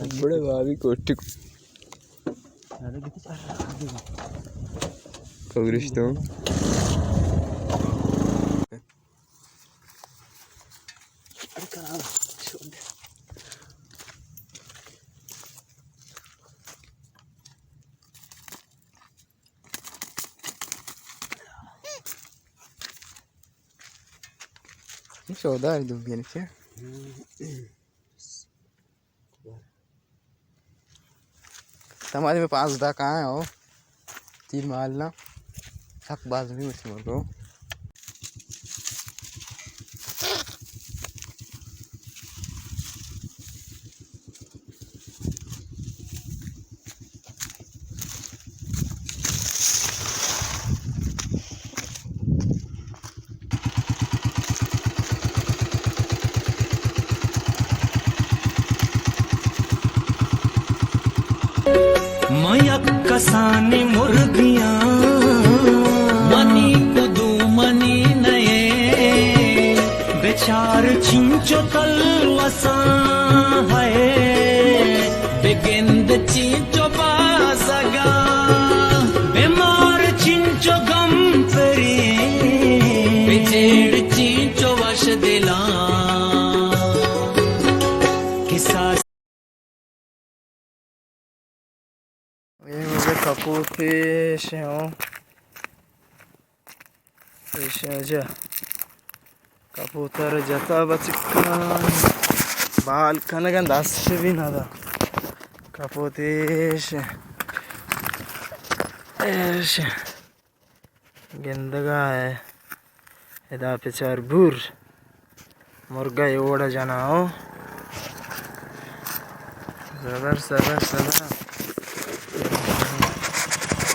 बड़े भाभी कोठी रिश्तों saudade do Vini, que हमारे में 5 दा कहाँ है हो 3 माल ना थक बाज नहीं मुझसे मरो कसानी मुर्गियां मनी कुदू मनी नये बेचार चिंचो तलवसा है बेगिंद चिंचो बासगा बीमार चिंचो गम परी बेचेड़ चिंचो वश दिला किसा ये मुझे कपूर फिश हो फिश जा कबूतर जता बचकान बाल कनगन दास भी ना था कपूतेश ऐश गेंदगा है इधर पे चार बूर मुर्गा ये ओड़ा जाना हो ज़बर ज़बर ज़बर